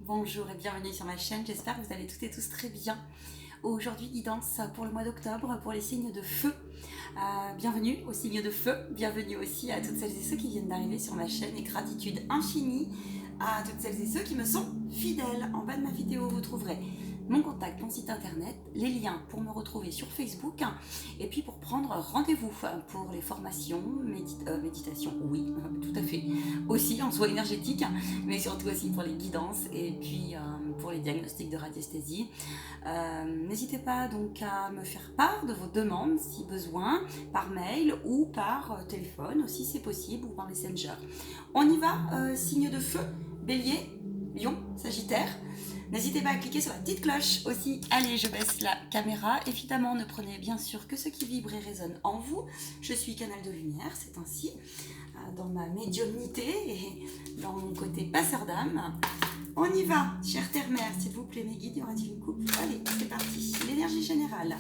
Bonjour et bienvenue sur ma chaîne, j'espère que vous allez toutes et tous très bien. Aujourd'hui, guidance pour le mois d'octobre pour les signes de feu. Bienvenue aux signes de feu, bienvenue aussi à toutes celles et ceux qui viennent d'arriver sur ma chaîne et gratitude infinie à toutes celles et ceux qui me sont fidèles. En bas de ma vidéo, vous trouverez mon contact, mon site internet, les liens pour me retrouver sur Facebook et puis pour prendre rendez-vous pour les formations, méditation, oui, tout à fait, aussi en soins énergétiques, mais surtout aussi pour les guidances et puis pour les diagnostics de radiesthésie. N'hésitez pas donc à me faire part de vos demandes si besoin, par mail ou par téléphone aussi c'est possible, ou par Messenger. On y va, signe de feu, Bélier, Lion, Sagittaire. N'hésitez pas à cliquer sur la petite cloche aussi. Allez, je baisse la caméra. Évidemment, ne prenez bien sûr que ce qui vibre et résonne en vous. Je suis canal de lumière, c'est ainsi, dans ma médiumnité et dans mon côté passeur d'âme. On y va, chère terre-mère, s'il vous plaît, mes guides, y aura-t-il une coupe? Allez, c'est parti. L'énergie générale.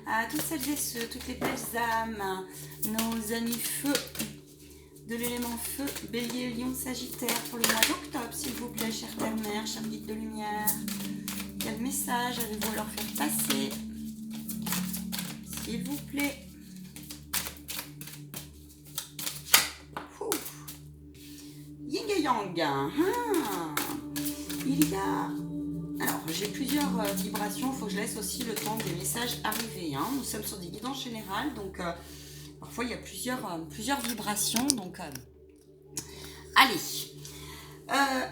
À toutes celles et ceux, toutes les belles âmes, nos amis feu, de l'élément feu, Bélier, Lion, Sagittaire, pour le mois d'octobre, s'il vous plaît, chère terre-mère, chère guide de lumière. Quel message allez-vous leur faire passer, s'il vous plaît? Yin et Yang. Il y a... Alors, j'ai plusieurs vibrations, il faut que je laisse aussi le temps des messages arriver. Nous sommes sur des guidances générales, donc parfois il y a plusieurs vibrations, donc allez.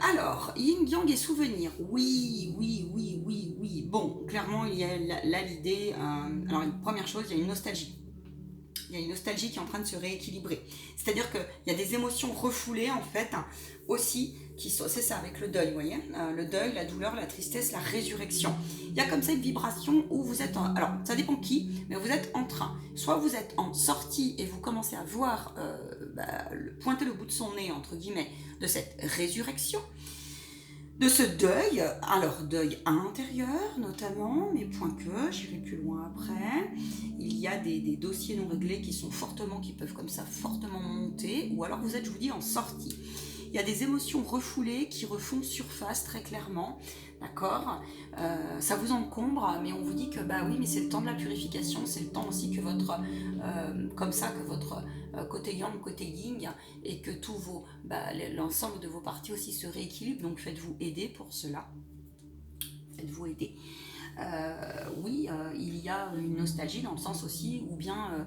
Alors, Yin, Yang et souvenirs. Oui. Bon, clairement, il y a là l'idée... alors, une première chose, il y a une nostalgie. Il y a une nostalgie qui est en train de se rééquilibrer. C'est-à-dire qu'il y a des émotions refoulées, en fait, aussi, qui sont, c'est ça, avec le deuil, vous voyez, le deuil, la douleur, la tristesse, la résurrection. Il y a comme ça une vibration où vous êtes, alors, ça dépend qui, mais vous êtes en train, soit vous êtes en sortie et vous commencez à voir, pointer le bout de son nez, entre guillemets, de cette résurrection, de ce deuil, alors deuil intérieur notamment, mais point que, j'irai plus loin après. Il y a des dossiers non réglés qui peuvent comme ça fortement monter, ou alors vous êtes, je vous dis, en sortie. Il y a des émotions refoulées qui refont surface très clairement, d'accord, ça vous encombre, mais on vous dit que bah oui, mais c'est le temps de la purification, c'est le temps aussi que votre, comme ça, que votre côté yang, côté yin, et que l'ensemble de vos parties aussi se rééquilibre, donc faites-vous aider pour cela. Faites-vous aider. Oui, il y a une nostalgie dans le sens aussi où bien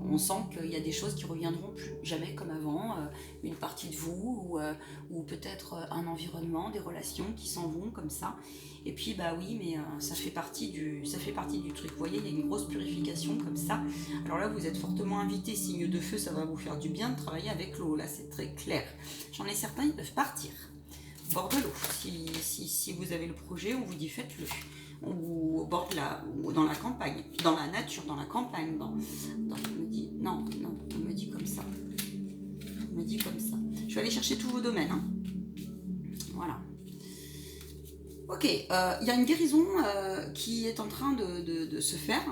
on sent qu'il y a des choses qui reviendront plus jamais comme avant, une partie de vous ou peut-être un environnement, des relations qui s'en vont comme ça. Et puis bah oui, mais ça fait partie du truc. Vous voyez, il y a une grosse purification comme ça. Alors là, vous êtes fortement invité, signe de feu, ça va vous faire du bien de travailler avec l'eau. Là, c'est très clair. J'en ai certains, ils peuvent partir. Bord de l'eau. Si vous avez le projet, on vous dit faites-le. Ou au bord de ou dans la campagne, dans la nature, dans la campagne, on me dit, non, on me dit comme ça. On me dit comme ça. Je vais aller chercher tous vos domaines. Voilà. Ok, il y a une guérison qui est en train de se faire,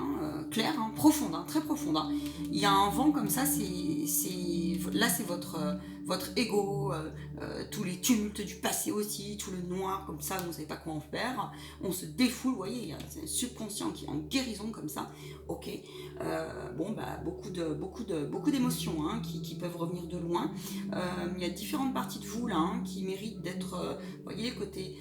claire, profonde, très profonde. Il y a un vent comme ça, là c'est votre ego, tous les tumultes du passé aussi, tout le noir comme ça, vous ne savez pas quoi en faire. On se défoule, vous voyez, il y a un subconscient qui est en guérison comme ça. Ok, beaucoup d'émotions qui peuvent revenir de loin. Il y a différentes parties de vous là qui méritent d'être, vous voyez, côté,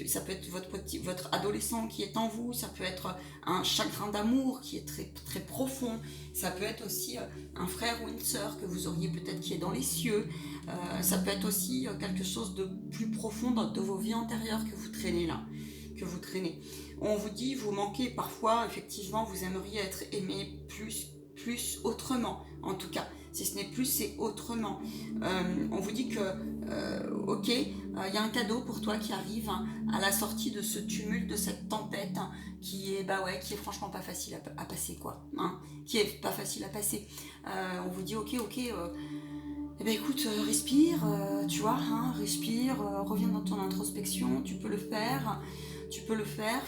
ça peut être votre adolescent qui est en vous, ça peut être un chagrin d'amour qui est très, très profond, ça peut être aussi un frère ou une sœur que vous auriez peut-être qui est dans les cieux, ça peut être aussi quelque chose de plus profond de vos vies antérieures que vous traînez là, On vous dit, vous manquez parfois, effectivement, vous aimeriez être aimé plus autrement, en tout cas. Si ce n'est plus, c'est autrement. On vous dit que, ok, il y a un cadeau pour toi qui arrive à la sortie de ce tumulte, de cette tempête qui est franchement pas facile à passer, quoi. Qui est pas facile à passer. On vous dit, ok, eh ben écoute, respire, tu vois, respire, reviens dans ton introspection, tu peux le faire,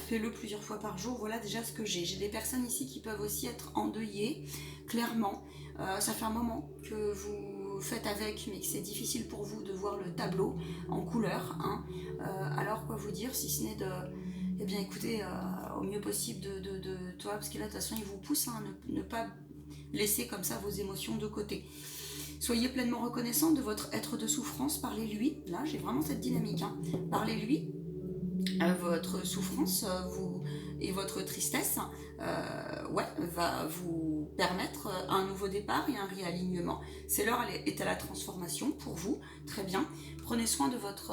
fais-le plusieurs fois par jour. Voilà déjà ce que j'ai. J'ai des personnes ici qui peuvent aussi être endeuillées, clairement. Ça fait un moment que faites avec, mais que c'est difficile pour vous de voir le tableau en couleur, hein, alors quoi vous dire, si ce n'est de, eh bien écoutez, au mieux possible toi, parce que là de toute façon il vous pousse, hein, ne pas laisser comme ça vos émotions de côté. Soyez pleinement reconnaissant de votre être de souffrance, parlez-lui, là j'ai vraiment cette dynamique, hein. Parlez-lui, votre souffrance et votre tristesse va vous permettre un nouveau départ et un réalignement. C'est l'heure est à la transformation pour vous, très bien. Prenez soin de votre...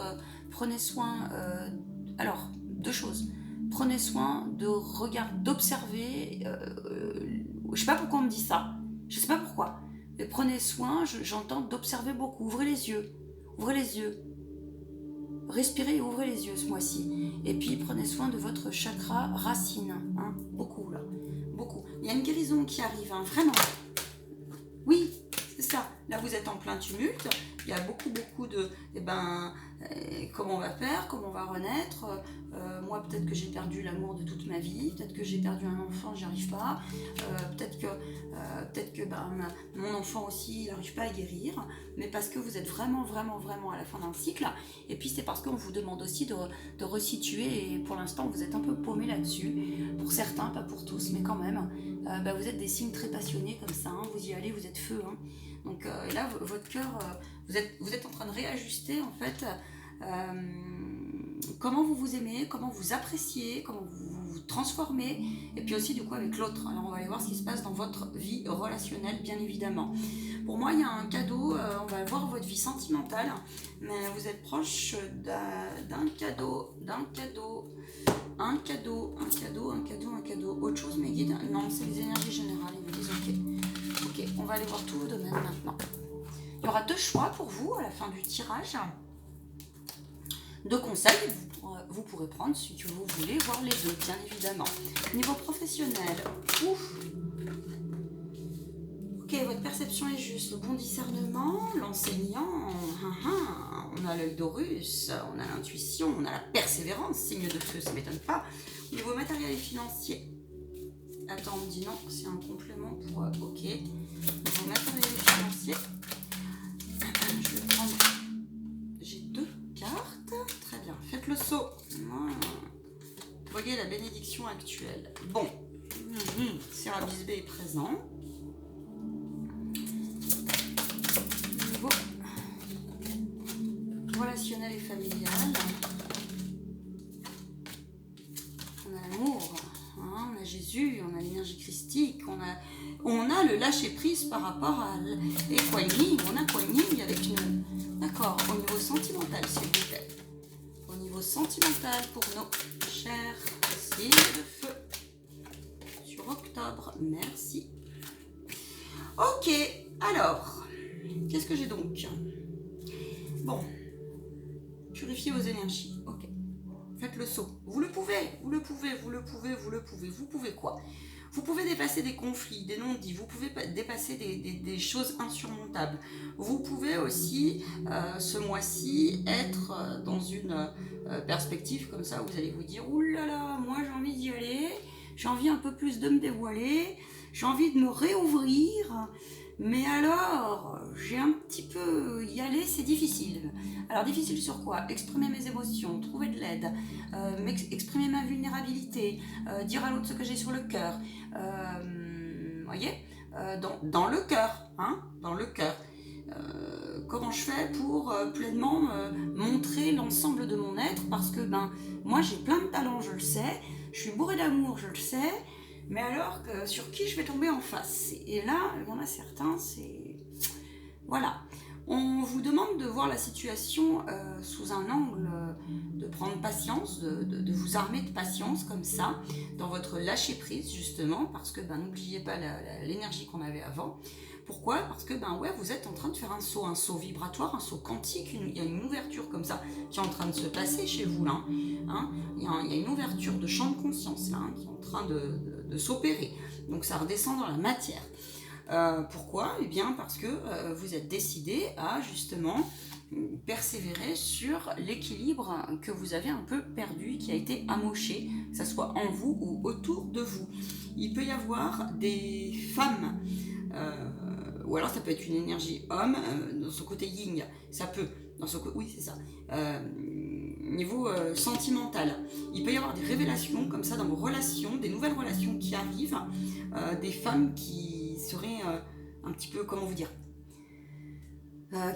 alors, deux choses. Prenez soin d'observer... je sais pas pourquoi on me dit ça, je sais pas pourquoi. Mais prenez soin, j'entends d'observer beaucoup. Ouvrez les yeux. Ouvrez les yeux. Respirez et ouvrez les yeux ce mois-ci. Et puis prenez soin de votre chakra racine. Hein, beaucoup là. Beaucoup. Il y a une guérison qui arrive, hein, vraiment. Oui, c'est ça. Là vous êtes en plein tumulte. Il y a beaucoup de... comment on va faire, comment on va renaître. Moi, peut-être que j'ai perdu l'amour de toute ma vie, peut-être que j'ai perdu un enfant, j'y arrive pas, peut-être que mon enfant aussi, il n'arrive pas à guérir, mais parce que vous êtes vraiment à la fin d'un cycle, et puis c'est parce qu'on vous demande aussi de resituer, et pour l'instant, vous êtes un peu paumé là-dessus, pour certains, pas pour tous, mais quand même, vous êtes des signes très passionnés comme ça, hein, vous y allez, vous êtes feu, hein. Donc là, votre cœur, vous êtes en train de réajuster, en fait, comment vous vous aimez, comment vous appréciez, comment vous vous transformez, et puis aussi du coup avec l'autre. Alors on va aller voir ce qui se passe dans votre vie relationnelle, bien évidemment. Pour moi, il y a un cadeau, on va voir votre vie sentimentale, mais vous êtes proche d'un cadeau, autre chose, mes guides? Non, c'est les énergies générales, ils me disent ok, on va aller voir tous vos domaines maintenant. Il y aura deux choix pour vous à la fin du tirage. Deux conseils, vous pourrez prendre si que vous voulez, voir les deux, bien évidemment. Niveau professionnel, ok, votre perception est juste, le bon discernement, l'enseignant, on a l'œil d'Horus, on a l'intuition, on a la persévérance, signe de feu, ça ne m'étonne pas. Niveau matériel et financier, attends, on me dit non, c'est un complément pour, ok. Niveau matériel et financier, je vais prendre, j'ai deux cartes, très bien, faites le saut. Voyez la bénédiction actuelle. Bon, Serapis B est présent. Niveau relationnel et familial, on a l'amour, hein, on a Jésus, on a l'énergie christique, on a le lâcher prise par rapport à Kuan Yin, on a Kuan Yin avec nous. D'accord, au niveau sentimental, s'il vous plaît. Au niveau sentimental pour nos chers signes de feu sur octobre, merci. Ok, alors, qu'est-ce que j'ai donc? Bon, purifiez vos énergies, ok. Faites le saut. Vous pouvez quoi? Vous pouvez dépasser des conflits, des non-dits, vous pouvez dépasser des choses insurmontables. Vous pouvez aussi, ce mois-ci, être dans une perspective comme ça, où vous allez vous dire « Ouh là là, moi j'ai envie d'y aller, j'ai envie un peu plus de me dévoiler, j'ai envie de me réouvrir, mais alors, j'ai un petit peu y aller, c'est difficile. » Alors difficile sur quoi? Exprimer mes émotions, trouver de l'aide, exprimer ma vulnérabilité, dire à l'autre ce que j'ai sur le cœur. Voyez, dans le cœur, hein, dans le cœur. Comment je fais pour pleinement montrer l'ensemble de mon être, parce que moi j'ai plein de talents, je le sais, je suis bourrée d'amour, je le sais, mais alors sur qui je vais tomber en face? Et là, il y en a certains, c'est... Voilà. On vous demande de voir la situation sous un angle, de prendre patience, de vous armer de patience comme ça, dans votre lâcher-prise justement, parce que n'oubliez pas l'énergie qu'on avait avant. Pourquoi? Parce que vous êtes en train de faire un saut vibratoire, un saut quantique, il y a une ouverture comme ça qui est en train de se passer chez vous là. Hein, il y a une ouverture de champ de conscience là, qui est en train de s'opérer. Donc ça redescend dans la matière. Pourquoi? Eh bien parce que vous êtes décidé à justement persévérer sur l'équilibre que vous avez un peu perdu, qui a été amoché, que ce soit en vous ou autour de vous. Il peut y avoir des femmes ou alors ça peut être une énergie homme, dans son côté yin, ça peut, oui c'est ça, niveau sentimental. Il peut y avoir des révélations comme ça dans vos relations, des nouvelles relations qui arrivent, des femmes qui seraient un petit peu, comment vous dire,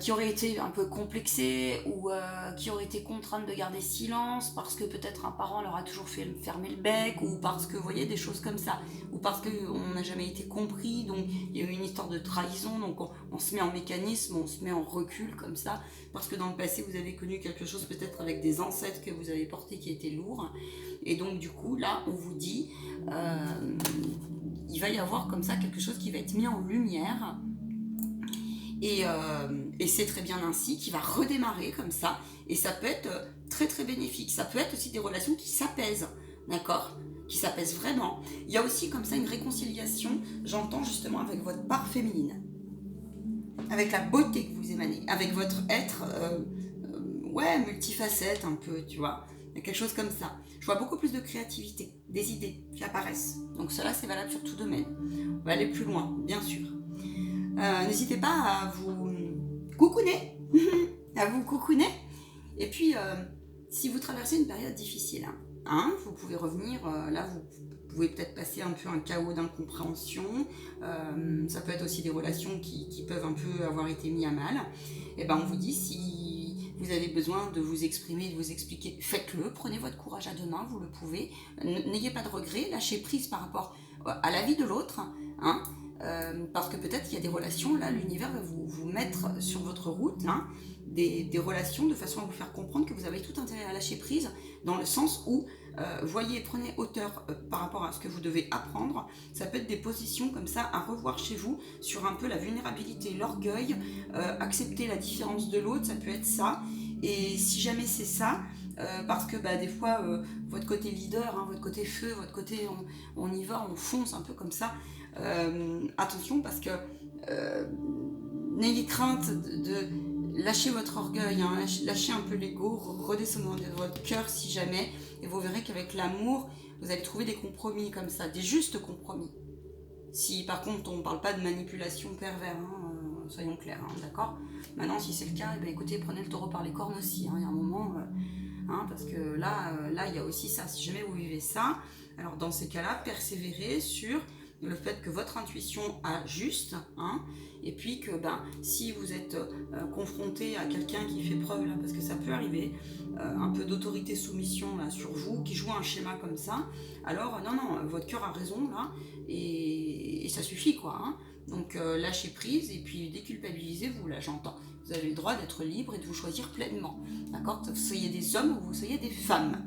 qui auraient été un peu complexées ou qui auraient été contraintes de garder silence parce que peut-être un parent leur a toujours fait fermer le bec, ou parce que, vous voyez, des choses comme ça, ou parce qu'on n'a jamais été compris, donc il y a eu une histoire de trahison, donc on se met en mécanisme, on se met en recul comme ça, parce que dans le passé vous avez connu quelque chose peut-être avec des ancêtres que vous avez porté qui était lourd, et donc du coup là on vous dit il va y avoir comme ça quelque chose qui va être mis en lumière. Et c'est très bien ainsi, qui va redémarrer comme ça, et ça peut être très très bénéfique. Ça peut être aussi des relations qui s'apaisent, d'accord, qui s'apaisent vraiment. Il y a aussi comme ça une réconciliation, j'entends justement avec votre part féminine, avec la beauté que vous émanez, avec votre être, ouais, multifacette un peu, tu vois. Il y a quelque chose comme ça. Je vois beaucoup plus de créativité, des idées qui apparaissent. Donc cela, c'est valable sur tout domaine. On va aller plus loin, bien sûr. N'hésitez pas à vous coucouner, et puis si vous traversez une période difficile, vous pouvez revenir, là vous pouvez peut-être passer un peu un chaos d'incompréhension, ça peut être aussi des relations qui peuvent un peu avoir été mises à mal, et ben on vous dit, si vous avez besoin de vous exprimer, de vous expliquer, faites-le, prenez votre courage à deux mains, vous le pouvez, n'ayez pas de regrets, lâchez prise par rapport à la vie de l'autre, parce que peut-être il y a des relations, là l'univers va vous mettre sur votre route, des relations de façon à vous faire comprendre que vous avez tout intérêt à lâcher prise, dans le sens où, prenez hauteur par rapport à ce que vous devez apprendre. Ça peut être des positions comme ça à revoir chez vous, sur un peu la vulnérabilité, l'orgueil, accepter la différence de l'autre, ça peut être ça. Et si jamais c'est ça, parce que des fois votre côté leader, votre côté feu, votre côté on y va, on fonce un peu comme ça, attention, parce que n'ayez crainte de lâcher votre orgueil, lâcher un peu l'ego, redescendre dans votre cœur si jamais, et vous verrez qu'avec l'amour vous allez trouver des compromis comme ça, des justes compromis. Si par contre on ne parle pas de manipulation pervers, soyons clairs, d'accord. Maintenant si c'est le cas, écoutez, prenez le taureau par les cornes aussi, il y a un moment, parce que là il y a aussi ça, si jamais vous vivez ça, alors dans ces cas-là, persévérez sur le fait que votre intuition a juste, et puis que si vous êtes confronté à quelqu'un qui fait preuve, là, parce que ça peut arriver, un peu d'autorité soumission là, sur vous, qui joue un schéma comme ça, alors non, votre cœur a raison là, et ça suffit quoi. Donc lâchez prise et puis déculpabilisez-vous, là j'entends. Vous avez le droit d'être libre et de vous choisir pleinement, d'accord, que vous soyez des hommes ou vous soyez des femmes.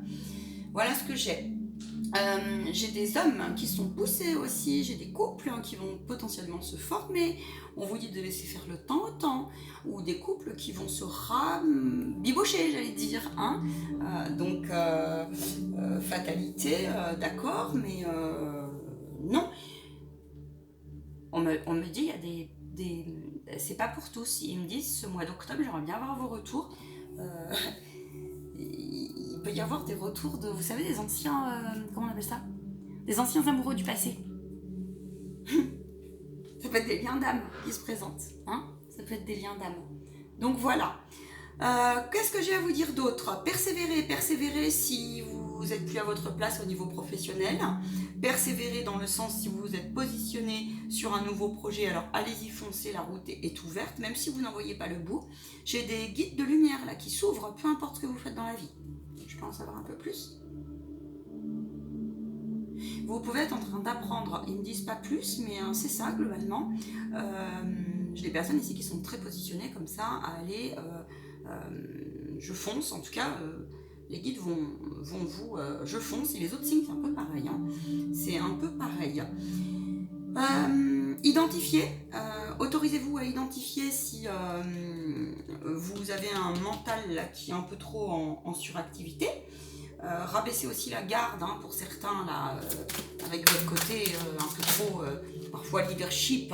Voilà ce que j'ai. J'ai des hommes qui sont poussés aussi, j'ai des couples qui vont potentiellement se former, on vous dit de laisser faire le temps au temps, ou des couples qui vont se rabibocher, j'allais dire, donc fatalité, d'accord, mais non. On me dit, il y a des c'est pas pour tous, ils me disent, ce mois d'octobre, j'aimerais bien avoir vos retours. Il peut y avoir des retours de, vous savez, des anciens, comment on appelle ça, des anciens amoureux du passé. Ça peut être des liens d'âme qui se présentent, ça peut être des liens d'âme. Donc voilà. Qu'est-ce que j'ai à vous dire d'autre? Persévérez si vous n'êtes plus à votre place au niveau professionnel. Persévérez dans le sens si vous êtes positionné sur un nouveau projet, alors allez-y, foncez, la route est ouverte, même si vous n'en voyez pas le bout. J'ai des guides de lumière là qui s'ouvrent, peu importe ce que vous faites dans la vie. Je peux en savoir un peu plus. Vous pouvez être en train d'apprendre, ils ne me disent pas plus, mais c'est ça globalement. J'ai des personnes ici qui sont très positionnées comme ça, à aller, je fonce, en tout cas, les guides vont vous, je fonce, et les autres signes c'est un peu pareil, c'est un peu pareil. Identifiez, autorisez-vous à identifier si vous avez un mental là, qui est un peu trop en suractivité. Rabaissez aussi la garde pour certains là, avec votre côté un peu trop parfois leadership,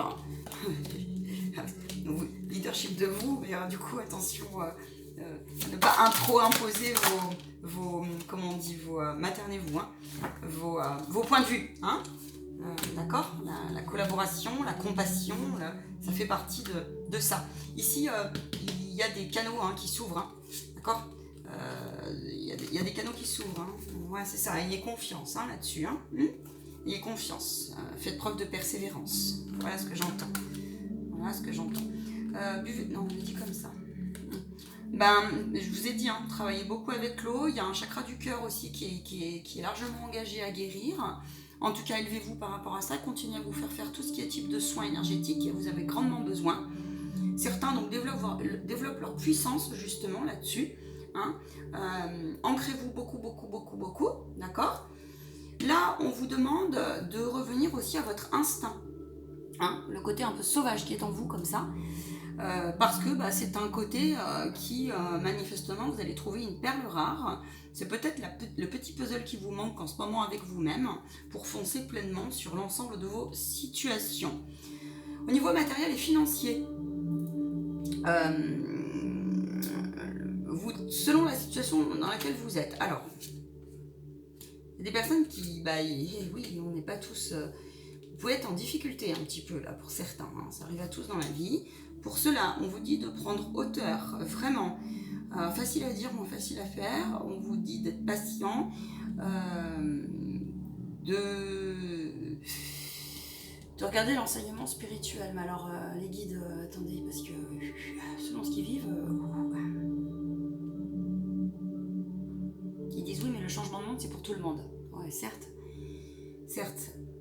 leadership de vous, mais du coup attention à ne pas trop imposer vos comment on dit, vos maternez-vous, vos points de vue, d'accord, la collaboration, la compassion, ça fait partie de ça. Ici, il y a des canaux qui s'ouvrent, d'accord. Il y a des canaux qui s'ouvrent. Ouais, c'est ça. Ayez confiance là-dessus. Ayez confiance. Faites preuve de persévérance. Voilà ce que j'entends. Voilà ce que j'entends. Non, on me dit comme ça. Je vous ai dit, travaillez beaucoup avec l'eau. Il y a un chakra du cœur aussi qui est largement engagé à guérir. En tout cas, élevez-vous par rapport à ça. Continuez à vous faire tout ce qui est type de soins énergétiques. Vous avez grandement besoin. Certains donc développent leur puissance justement là-dessus. Ancrez-vous beaucoup, d'accord. Là, on vous demande de revenir aussi à votre instinct, le côté un peu sauvage qui est en vous comme ça, parce que c'est un côté qui manifestement vous allez trouver une perle rare. C'est peut-être le petit puzzle qui vous manque en ce moment avec vous-même pour foncer pleinement sur l'ensemble de vos situations. Au niveau matériel et financier, selon la situation dans laquelle vous êtes, alors, il y a des personnes qui, oui, on n'est pas tous, vous pouvez être en difficulté un petit peu là pour certains, ça arrive à tous dans la vie. Pour cela, on vous dit de prendre hauteur, vraiment, facile à dire, moins facile à faire. On vous dit d'être patient, de regarder l'enseignement spirituel. Mais alors, les guides, attendez, parce que selon ce qu'ils vivent, ils disent oui, mais le changement de monde, c'est pour tout le monde. Ouais, certes.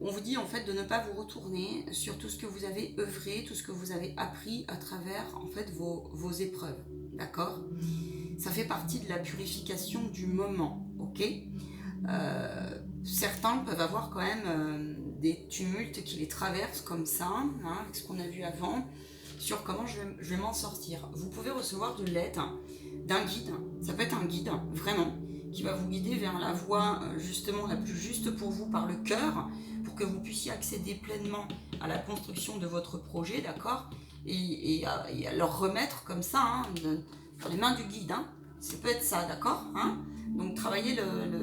On vous dit en fait de ne pas vous retourner sur tout ce que vous avez œuvré, tout ce que vous avez appris à travers en fait vos épreuves, d'accord. Ça fait partie de la purification du moment, ok. Certains peuvent avoir quand même des tumultes qui les traversent comme ça, avec ce qu'on a vu avant, sur comment je vais m'en sortir. Vous pouvez recevoir de l'aide d'un guide, ça peut être un guide, vraiment, qui va vous guider vers la voie justement la plus juste pour vous par le cœur, pour que vous puissiez accéder pleinement à la construction de votre projet, d'accord, et à leur remettre comme ça, dans les mains du guide, ça peut être ça, d'accord, donc travaillez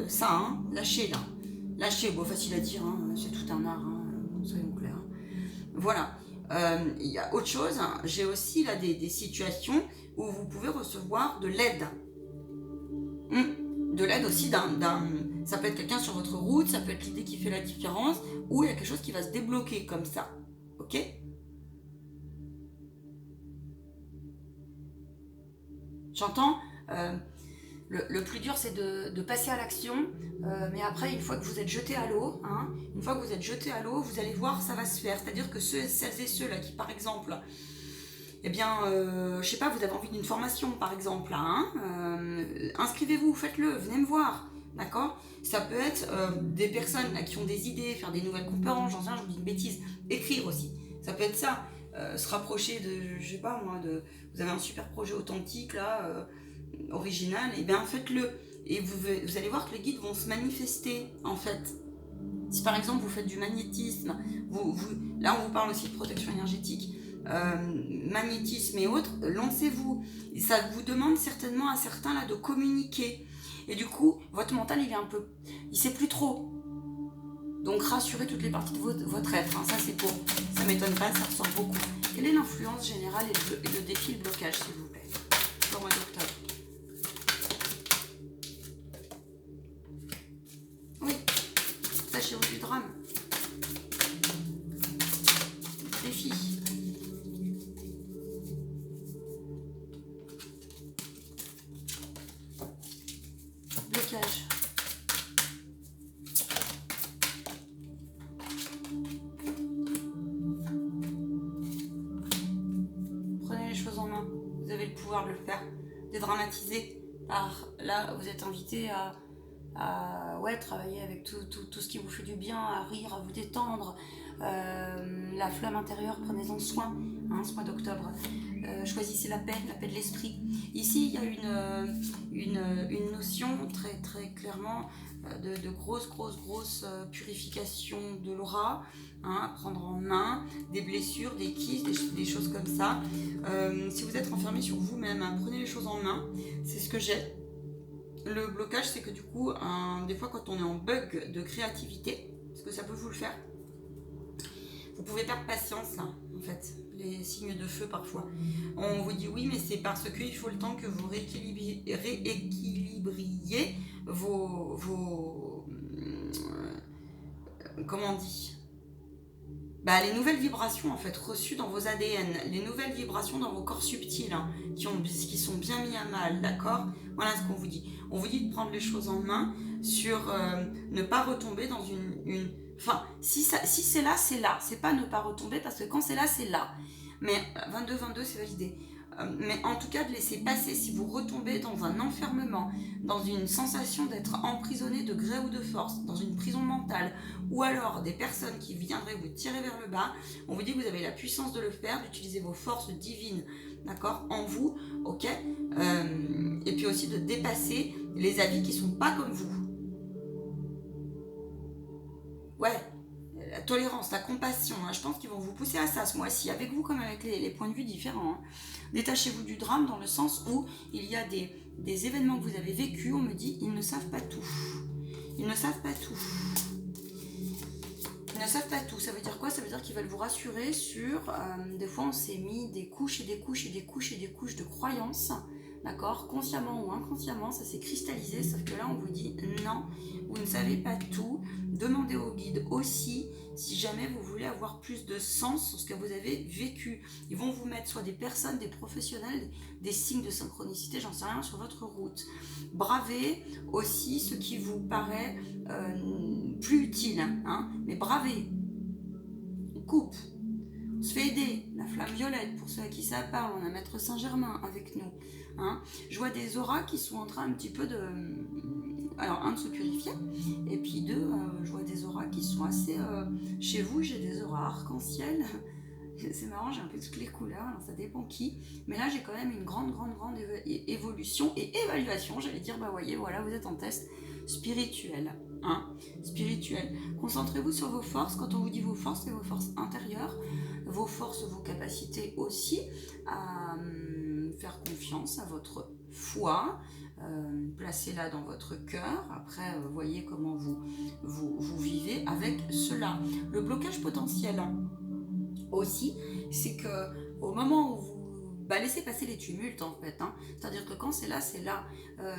ça, lâchez là. Lâchez, facile à dire, c'est tout un art, soyons clairs. Voilà, il y a autre chose, j'ai aussi là des situations où vous pouvez recevoir de l'aide. De l'aide aussi ça peut être quelqu'un sur votre route, ça peut être l'idée qui fait la différence, ou il y a quelque chose qui va se débloquer comme ça, ok. J'entends, le plus dur c'est de passer à l'action, mais après une fois que vous êtes jeté à l'eau, vous allez voir, ça va se faire. C'est-à-dire que celles et ceux là qui par exemple, je sais pas, vous avez envie d'une formation par exemple, inscrivez-vous, faites-le, venez me voir, d'accord. Ça peut être des personnes là, qui ont des idées, faire des nouvelles conférences, je vous dis une bêtise, écrire aussi, ça peut être ça, se rapprocher de, je sais pas moi, vous avez un super projet authentique là, original, et bien faites-le, et vous allez voir que les guides vont se manifester en fait. Si par exemple vous faites du magnétisme, là on vous parle aussi de protection énergétique, magnétisme et autres, lancez-vous. Et ça vous demande certainement à certains là de communiquer. Et du coup, votre mental il sait plus trop. Donc rassurez toutes les parties de votre être. Ça c'est pour, ça m'étonne pas, ça ressort beaucoup. Quelle est l'influence générale et le défi, le blocage s'il vous plaît, pour le mois d'octobre? Oui, sachez-vous du drame. Défi. Blocage. Prenez les choses en main. Vous avez le pouvoir de le faire. Dédramatiser. Là, vous êtes invité à travailler avec tout ce qui vous fait du bien, à rire, à vous détendre. La flamme intérieure, prenez-en soin, ce mois d'octobre. Choisissez la paix de l'esprit. Ici, il y a une notion très, très clairement de grosse purification de l'aura, prendre en main des blessures, des kystes, des choses comme ça. Si vous êtes enfermé sur vous-même, prenez les choses en main, c'est ce que j'ai. Le blocage, c'est que du coup, des fois quand on est en bug de créativité, parce que ça peut vous le faire, Vous pouvez perdre patience, là, en fait, les signes de feu parfois. On vous dit oui, mais c'est parce qu'il faut le temps que vous rééquilibriez vos comment on dit, les nouvelles vibrations en fait reçues dans vos ADN, les nouvelles vibrations dans vos corps subtils hein, qui sont bien mis à mal, d'accord. Voilà ce qu'on vous dit. On vous dit de prendre les choses en main sur ne pas retomber dans une... Enfin, si c'est là, c'est là. C'est pas ne pas retomber parce que quand c'est là, c'est là. Mais 22-22, c'est validé. Mais en tout cas, de laisser passer si vous retombez dans un enfermement, dans une sensation d'être emprisonné de gré ou de force, dans une prison mentale, ou alors des personnes qui viendraient vous tirer vers le bas, on vous dit que vous avez la puissance de le faire, d'utiliser vos forces divines, d'accord, en vous, ok, et puis aussi de dépasser les avis qui sont pas comme vous. Ouais, la tolérance, la compassion, hein, je pense qu'ils vont vous pousser à ça ce mois-ci, avec vous comme avec les points de vue différents. Hein. Détachez-vous du drame dans le sens où il y a des événements que vous avez vécus, on me dit, ils ne savent pas tout. Ils ne savent pas tout. Ils ne savent pas tout. Ça veut dire quoi? Ça veut dire qu'ils veulent vous rassurer sur... des fois, on s'est mis des couches et des couches et des couches et des couches de croyances. D'accord? Consciemment ou inconsciemment, ça s'est cristallisé. Sauf que là, on vous dit non, vous ne savez pas tout. Demandez au guide aussi si jamais vous voulez avoir plus de sens sur ce que vous avez vécu. Ils vont vous mettre soit des personnes, des professionnels, des signes de synchronicité, j'en sais rien, sur votre route. Bravez aussi ce qui vous paraît plus utile, hein, mais bravez. On coupe. On se fait aider. La flamme violette, pour ceux à qui ça parle, on a Maître Saint-Germain avec nous. Hein. Je vois des auras qui sont en train un petit peu de... Alors, un, de se purifier, et puis deux, je vois des auras qui sont assez... Chez vous, j'ai des auras arc-en-ciel. C'est marrant, j'ai un peu toutes les couleurs, alors ça dépend qui. Mais là, j'ai quand même une grande évolution et évaluation. J'allais dire, voyez, voilà, vous êtes en test spirituel. Hein, spirituel. Concentrez-vous sur vos forces. Quand on vous dit vos forces, c'est vos forces intérieures, vos forces, vos capacités aussi à faire confiance à votre foi. Placez-la dans votre cœur. Après, voyez comment vous vivez avec cela. Le blocage potentiel aussi, c'est que au moment où vous laissez passer les tumultes en fait, hein, c'est-à-dire que quand c'est là, c'est là.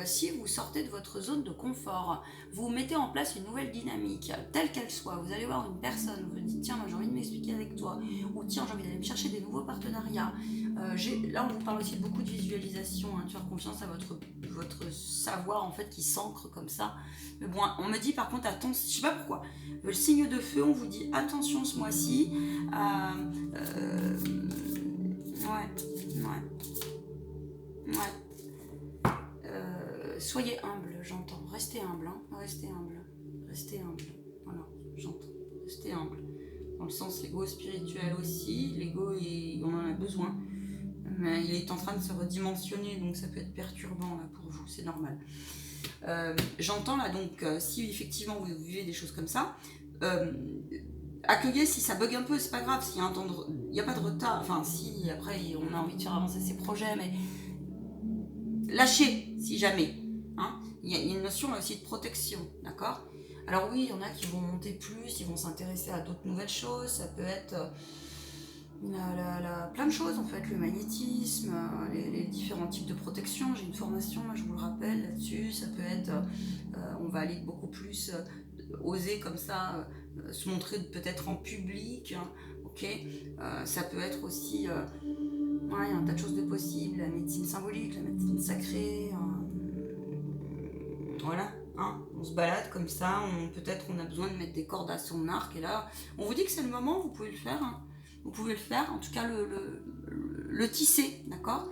Si vous sortez de votre zone de confort, vous mettez en place une nouvelle dynamique, telle qu'elle soit, vous allez voir une personne, vous dites tiens, moi j'ai envie de m'expliquer avec toi, ou tiens, j'ai envie d'aller me chercher des nouveaux partenariats. Là, on vous parle aussi de beaucoup de visualisation, hein, de faire confiance à votre savoir en fait qui s'ancre comme ça. Mais bon, on me dit par contre, attention, je sais pas pourquoi, le signe de feu, on vous dit attention ce mois-ci. Soyez humble, j'entends. Restez humble, hein. Restez humble. Restez humble. Voilà, j'entends. Restez humble. Dans le sens l'ego spirituel aussi. L'ego, on en a besoin. Mais il est en train de se redimensionner, donc ça peut être perturbant là, pour vous, c'est normal. J'entends là, donc, si effectivement vous vivez des choses comme ça, accueillez si ça bug un peu, c'est pas grave, s'il y a il n'y a pas de retard, enfin si après on a envie de faire avancer ses projets, mais lâchez si jamais. Hein. Il y a une notion là aussi de protection, d'accord? Alors oui, il y en a qui vont monter plus, ils vont s'intéresser à d'autres nouvelles choses, ça peut être plein de choses en fait, le magnétisme, les différents types de protection. J'ai une formation, je vous le rappelle, là-dessus. Ça peut être, on va aller beaucoup plus oser comme ça, se montrer peut-être en public, hein, ok. Ça peut être aussi, il y a un tas de choses de possibles, la médecine symbolique, la médecine sacrée, voilà. Hein, on se balade comme ça, peut-être on a besoin de mettre des cordes à son arc, et là, on vous dit que c'est le moment, vous pouvez le faire, hein. Vous pouvez le faire, en tout cas le tisser, d'accord?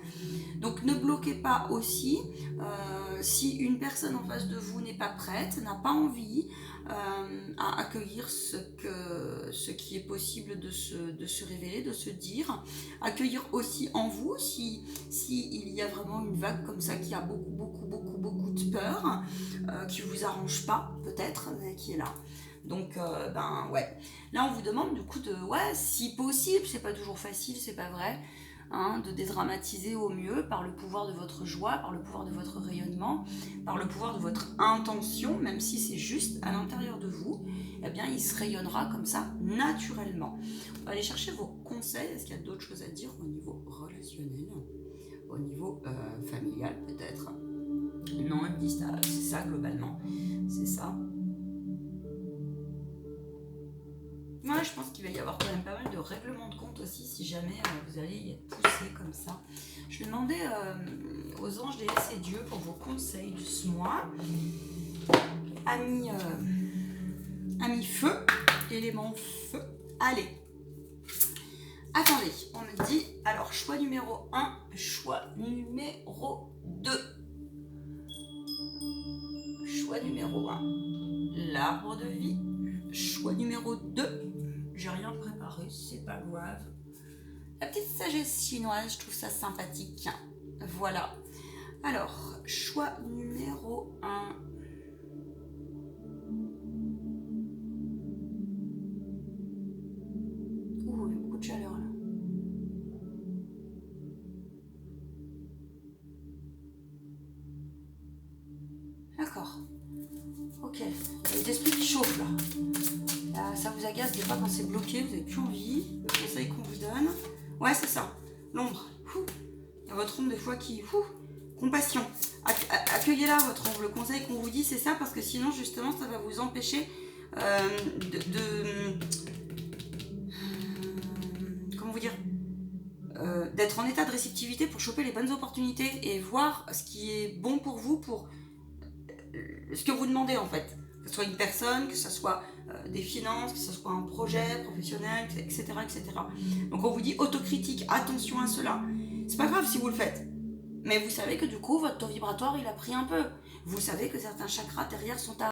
Donc ne bloquez pas aussi si une personne en face de vous n'est pas prête, n'a pas envie à accueillir ce qui est possible de se révéler, de se dire. Accueillir aussi en vous si il y a vraiment une vague comme ça qui a beaucoup de peur, qui vous arrange pas peut-être, mais qui est là. Donc, ouais. Là, on vous demande du coup si possible, c'est pas toujours facile, c'est pas vrai, hein, de dédramatiser au mieux par le pouvoir de votre joie, par le pouvoir de votre rayonnement, par le pouvoir de votre intention, même si c'est juste juste à l'intérieur de vous, eh bien il se rayonnera comme ça naturellement. On va aller chercher vos conseils. Est-ce qu'il y a d'autres choses à dire au niveau relationnel, au niveau familial peut-être? Non, ils me disent c'est ça globalement, c'est ça. Moi, je pense qu'il va y avoir quand même pas mal de règlements de compte aussi si jamais vous allez y être poussé comme ça. Je vais demander aux anges, déesses et dieux pour vos conseils de ce mois. Ami feu, élément feu. Allez. Attendez, on me dit, alors choix numéro 1, choix numéro 2. Choix numéro 1, l'arbre de vie. Choix numéro 2, j'ai rien préparé, c'est pas grave. La petite sagesse chinoise, je trouve ça sympathique. Voilà. Alors, choix numéro 1. Ouh, il y a beaucoup de chaleur là. D'accord. Ok. Il y a des esprits qui chauffent là. Ça vous agace des fois quand c'est bloqué, vous n'avez plus envie. Le conseil qu'on vous donne. Ouais, c'est ça. L'ombre. Il y a votre ombre des fois qui... Compassion. Accueillez-la, votre ombre. Le conseil qu'on vous dit, c'est ça, parce que sinon, justement, ça va vous empêcher comment vous dire, d'être en état de réceptivité pour choper les bonnes opportunités et voir ce qui est bon pour vous, pour ce que vous demandez en fait. Que ce soit une personne, que ce soit des finances, que ce soit un projet professionnel, etc., etc. Donc on vous dit autocritique, attention à cela. C'est pas grave si vous le faites. Mais vous savez que du coup, votre taux vibratoire, il a pris un peu. Vous savez que certains chakras derrière sont à